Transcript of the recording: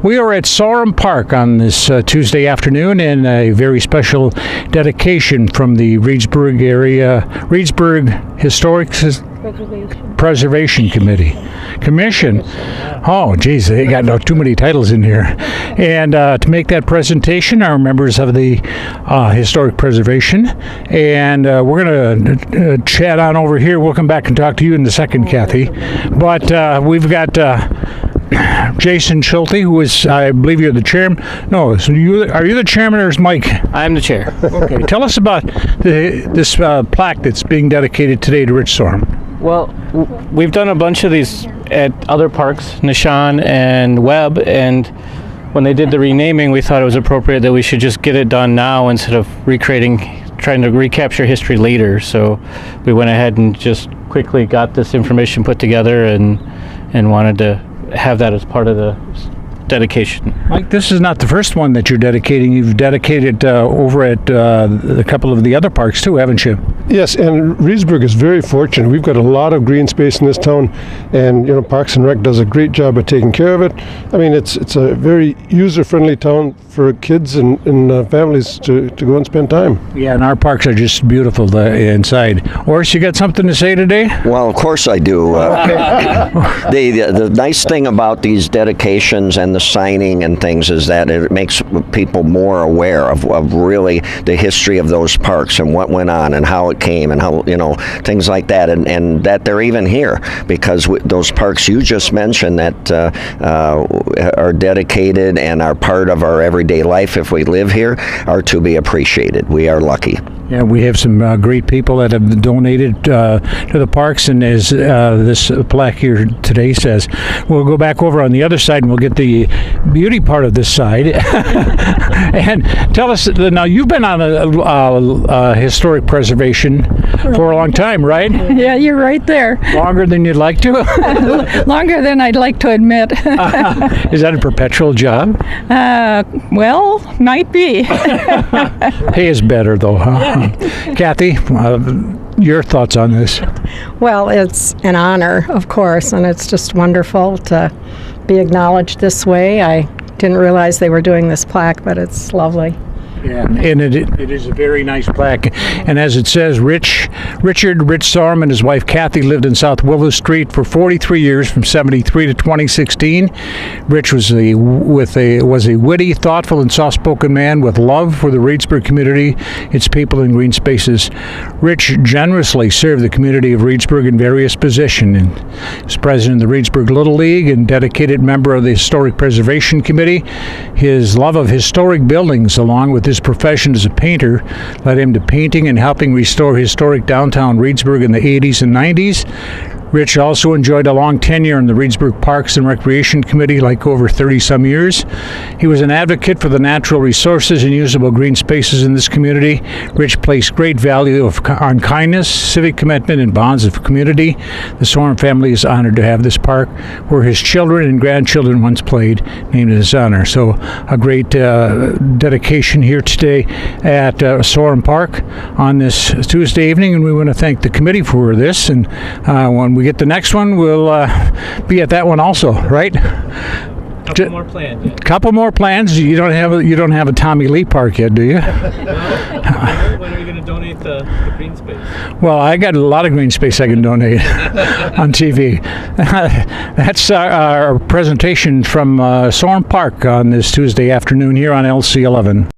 We are at Sorom Park on this Tuesday afternoon, and a very special dedication from the Reedsburg Historic Preservation Commission. Oh, geez, they got too many titles in here. And to make that presentation are members of the Historic Preservation, and we're going to chat on over here. We'll come back and talk to you in a second, Kathy. But we've got Jason Schulte, who is, I believe you're the chairman. No, so are you the chairman, or is Mike? I'm the chair. Okay, tell us about this plaque that's being dedicated today to Rich Sorom. Well, we've done a bunch of these at other parks, Nishan and Webb, and when they did the renaming, we thought it was appropriate that we should just get it done now instead of trying to recapture history later. So we went ahead and just quickly got this information put together and wanted to have that as part of the dedication. Mike, this is not the first one that you're dedicating. You've dedicated over at a couple of the other parks too, haven't you? Yes, and Reedsburg is very fortunate. We've got a lot of green space in this town, and Parks and Rec does a great job of taking care of it. I mean, it's a very user-friendly town for kids and families to go and spend time. Yeah, and our parks are just beautiful inside. Horace, you got something to say today? Well, of course I do. The nice thing about these dedications and the signing and things is that it makes people more aware of really the history of those parks and what went on and how it came and how, things like that, and that they're even here because those parks you just mentioned that are dedicated and are part of our everyday life if we live here are to be appreciated. We are lucky. Yeah, we have some great people that have donated to the parks, and as this plaque here today says, we'll go back over on the other side and we'll get the beauty part of this side. And tell us, now you've been on a historic preservation for a long time, right? Yeah, you're right there. Longer than you'd like to? Longer than I'd like to admit. Is that a perpetual job? Well, might be. Pay is better though, huh? Kathy, your thoughts on this? Well, it's an honor, of course, and it's just wonderful to be acknowledged this way. I didn't realize they were doing this plaque, but it's lovely. Yeah, and it is a very nice plaque. And as it says, Richard Rich Sorom and his wife Kathy lived in South Willow Street for 43 years, from 73 to 2016. Rich was a witty, thoughtful, and soft-spoken man with love for the Reedsburg community, its people, and green spaces. Rich generously served the community of Reedsburg in various positions. And as president of the Reedsburg Little League and dedicated member of the Historic Preservation Committee, his love of historic buildings, along with his profession as a painter, led him to painting and helping restore historic downtown Reedsburg in the 80s and 90s. Rich also enjoyed a long tenure in the Reedsburg Parks and Recreation Committee, like over 30-some years. He was an advocate for the natural resources and usable green spaces in this community. Rich placed great value on kindness, civic commitment, and bonds of community. The Sorom family is honored to have this park, where his children and grandchildren once played, named in his honor. So a great dedication here today at Sorom Park on this Tuesday evening, and we want to thank the committee for this. And when we get the next one, we'll be at that one also, right? Couple more plans. Yeah. Couple more plans. You don't have a Tommy Lee Park yet, do you? When are you going to donate the green space? Well, I got a lot of green space I can donate on TV. That's our presentation from Sorom Park on this Tuesday afternoon here on LC 11.